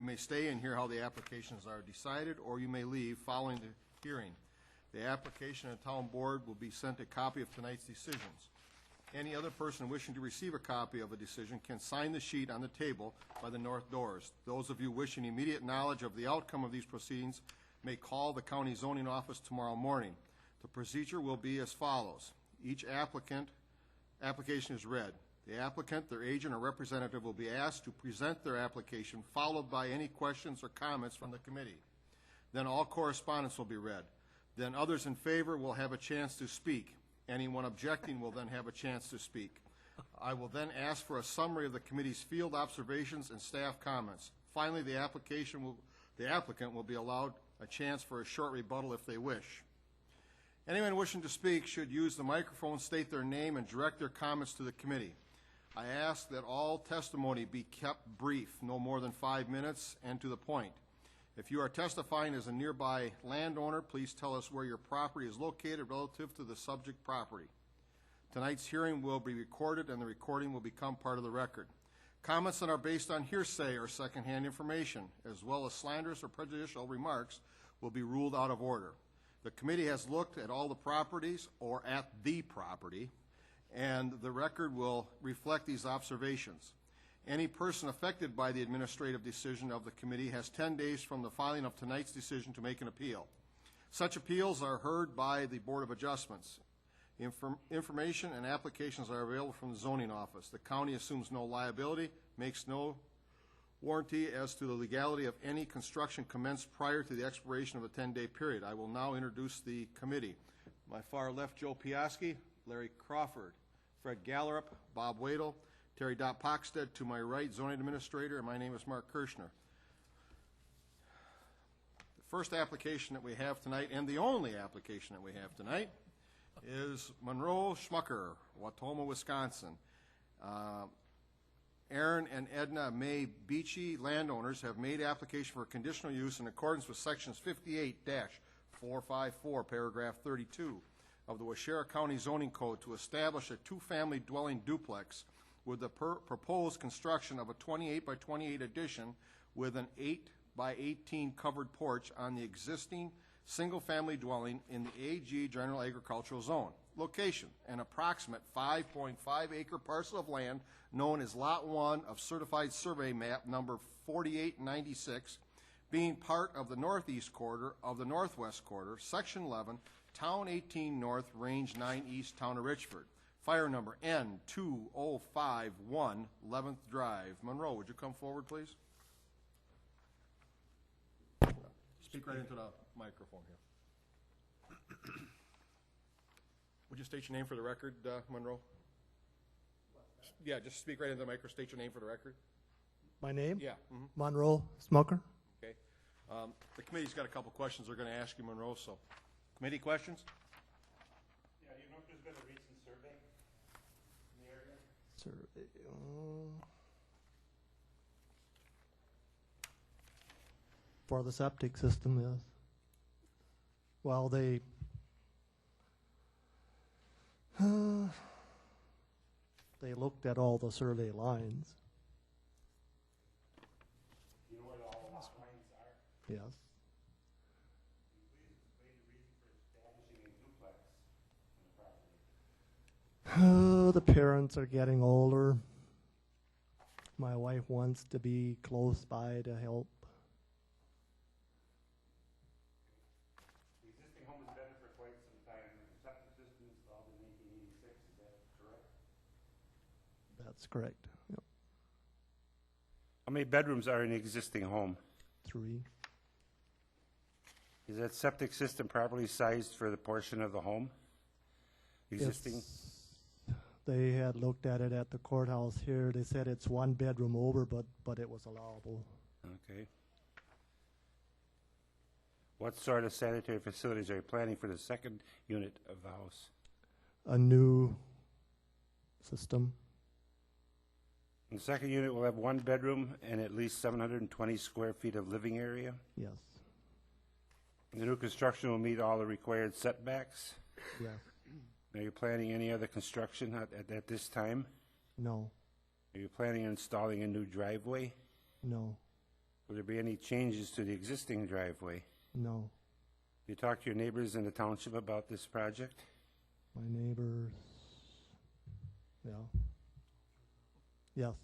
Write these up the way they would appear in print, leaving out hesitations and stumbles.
You may stay and hear how the applications are decided, or you may leave following the hearing. The application and town board will be sent a copy of tonight's decisions. Any other person wishing to receive a copy of a decision can sign the sheet on the table by the north doors. Those of you wishing immediate knowledge of the outcome of these proceedings may call the county zoning office tomorrow morning. The procedure will be as follows. Each application is read. The applicant, their agent, or representative will be asked to present their application, followed by any questions or comments from the committee. Then all correspondence will be read. Then others in favor will have a chance to speak. Anyone objecting will then have a chance to speak. I will then ask for a summary of the committee's field observations and staff comments. Finally, the applicant will be allowed a chance for a short rebuttal if they wish. Anyone wishing to speak should use the microphone, state their name, and direct their comments to the committee. I ask that all testimony be kept brief, no more than 5 minutes, and to the point. If you are testifying as a nearby landowner, please tell us where your property is located relative to the subject property. Tonight's hearing will be recorded, and the recording will become part of the record. Comments that are based on hearsay or secondhand information, as well as slanderous or prejudicial remarks, will be ruled out of order. The committee has looked at all the properties, or at the property, and the record will reflect these observations. Any person affected by the administrative decision of the committee has 10 days from the filing of tonight's decision to make an appeal. Such appeals are heard by the Board of Adjustments. Information and applications are available from the zoning office. The county assumes no liability, makes no warranty as to the legality of any construction commenced prior to the expiration of a 10-day period. I will now introduce the committee. My far left, Joe Piaski, Larry Crawford, Fred Gallerup, Bob Wadle, Terry Dot Poxted. To my right, zoning administrator, and my name is Mark Kirschner. The first application that we have tonight, and the only application that we have tonight, is Monroe Schmucker, Watoma, Wisconsin. Aaron and Edna May Beachy, landowners, have made application for conditional use in accordance with sections 58-454, paragraph 32 of the Waushara County Zoning Code to establish a two-family dwelling duplex with the proposed construction of a 28 by 28 addition with an 8 by 18 covered porch on the existing single-family dwelling in the AG General Agricultural Zone. Location: an approximate 5.5 acre parcel of land known as Lot 1 of Certified Survey Map number 4896, being part of the northeast quarter of the northwest quarter, Section 11, Town 18 North, Range 9 East, Town of Richford. Fire number N2051, 11th Drive. Monroe, would you come forward, please? Speak right into the microphone here. Would you state your name for the record, Monroe? Yeah, just speak right into the microphone, state your name for the record. My name? Yeah. Monroe Smoker. Okay. The committee's got a couple questions they're going to ask you, Monroe, so. Committee questions? Yeah, you know if there's been a recent survey in the area? Survey. For the septic system, yes. Well, they looked at all the survey lines. You know where all the lot lines are? Yes. Please explain the reason for establishing a duplex on the property. The parents are getting older. My wife wants to be close by to help. The existing home has been there for quite some time. The septic system installed in 1986, is that correct? That's correct. Yep. How many bedrooms are in the existing home? 3. Is that septic system properly sized for the portion of the home? Existing? They had looked at it at the courthouse here. They said it's 1 bedroom over, but it was allowable. Okay. What sort of sanitary facilities are you planning for the second unit of the house? A new system. And the second unit will have 1 bedroom and at least 720 square feet of living area. Yes. The new construction will meet all the required setbacks. Yes. Are you planning any other construction at this time? No. Are you planning on installing a new driveway? No. Will there be any changes to the existing driveway? No. You talked to your neighbors in the township about this project? My neighbors, yeah. Yes.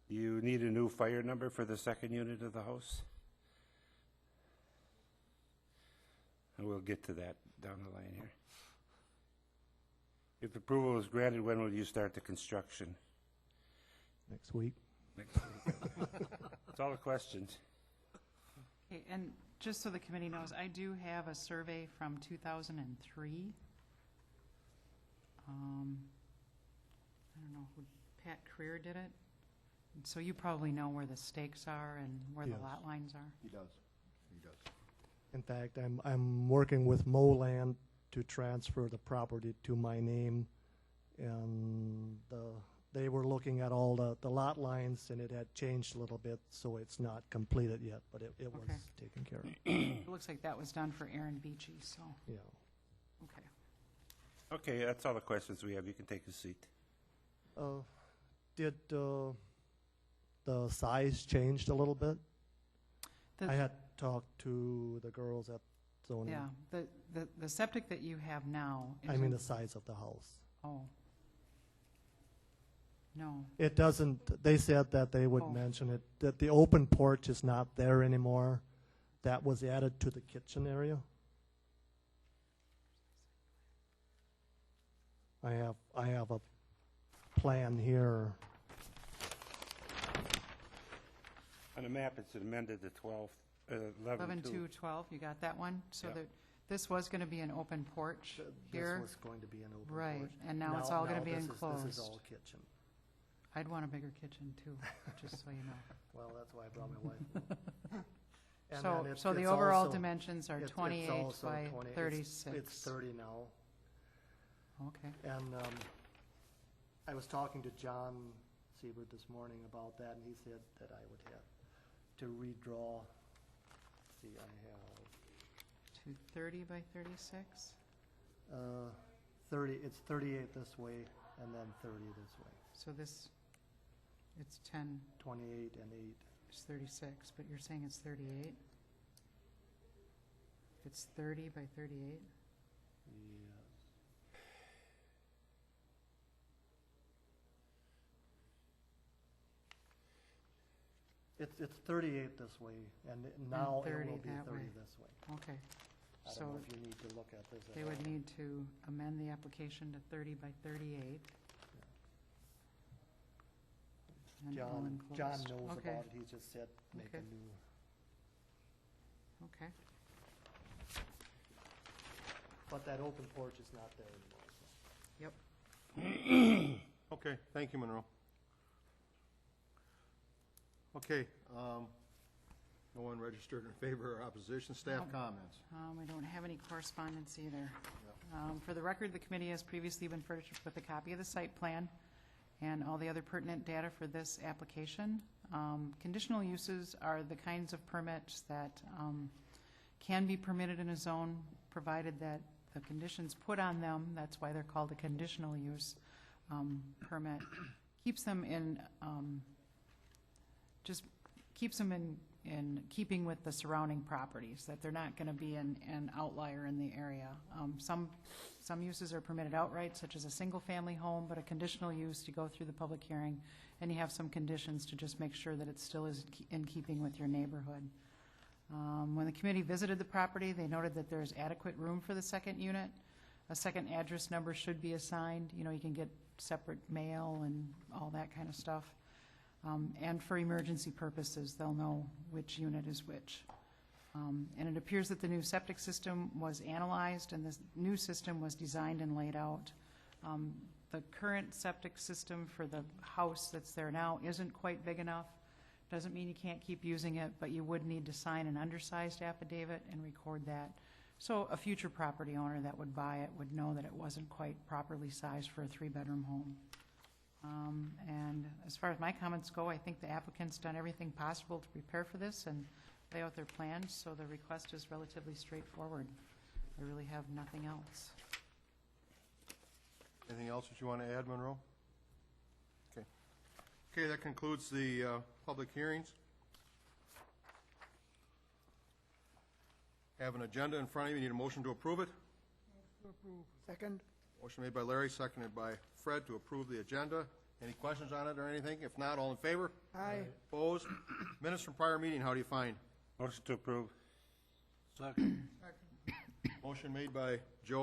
Do you need a new fire number for the second unit of the house? And we'll get to that down the line here. If approval is granted, when will you start the construction? Next week. Next week. That's all the questions. Okay, and just so the committee knows, I do have a survey from 2003. I don't know who, Pat Creer did it. So you probably know where the stakes are and where the Yes. lot lines are. He does. He does. In fact, I'm working with Moland to transfer the property to my name, and they were looking at all the lot lines, and it had changed a little bit, so it's not completed yet, but it was Okay. taken care of. It looks like that was done for Aaron Beachy, so, Yeah. okay. Okay, that's all the questions we have. You can take a seat. Did the size changed a little bit? The- I had talked to the girls at zoning. Yeah, the septic that you have now is. I mean the size of the house. Oh. No, It doesn't, they said that they would Oh. mention it, that the open porch is not there anymore. That was added to the kitchen area. I have a plan here. On the map, it's amended to 11-2. 11-2-12, you got that one? So Yeah. this was going to be an open porch here. This was going to be an open porch. Right, and now it's all gonna be This is enclosed. all kitchen. I'd want a bigger kitchen too, just so you know. Well, that's why I brought my wife. And So, then so the it's overall also- dimensions are it's 28 also by 20 it's- 36. It's 30 now. Okay, And I was talking to John Siebert this morning about that, and he said that I would have to redraw. See, I to 30 by 36? have 30, it's 38 this way, and then 30 this way. So this, it's 10, 28 and 8. it's 36, but you're saying it's 38? It's 30 by 38? Yes. It's 38 this way, and now it 30 will be that 30 way. this way. Okay. I So don't know if you need to look at this at they would all. need to amend the application to 30 by 38. And all John enclosed. knows Okay, about it, he just said make a Okay. new. okay. But that open porch is not there anymore, so. Yep. Okay, thank you, Monroe. Okay, no one registered in favor or opposition. Staff Nope. comments. We don't have any correspondence either. For the record, the committee has previously been furnished with a copy of the site plan and all the other pertinent data for this application. Conditional uses are the kinds of permits that can be permitted in a zone, provided that the conditions put on them, that's why they're called a conditional use permit, keeps them in, just keeps them in keeping with the surrounding properties, that they're not going to be an outlier in the area. Some uses are permitted outright, such as a single-family home, but a conditional use, you go through the public hearing, and you have some conditions to just make sure that it still is in keeping with your neighborhood. When the committee visited the property, they noted that there's adequate room for the second unit. A second address number should be assigned. You know, you can get separate mail and all that kind of stuff. And for emergency purposes, they'll know which unit is which. And it appears that the new septic system was analyzed, and this new system was designed and laid out. The current septic system for the house that's there now isn't quite big enough. Doesn't mean you can't keep using it, but you would need to sign an undersized affidavit and record that. So a future property owner that would buy it would know that it wasn't quite properly sized for a 3-bedroom home. And as far as my comments go, I think the applicant's done everything possible to prepare for this and lay out their plans, so the request is relatively straightforward. I really have nothing else. Anything else that you want to add, Monroe? Okay. Okay, that concludes the public hearings. Have an agenda in front of you. Need a motion to approve it? Second? Motion made by Larry, seconded by Fred to approve the agenda. Any questions on it or anything? If not, all in favor? Aye. Opposed? Minutes from prior meeting, how do you find? Motion to approve. Motion made by Joe,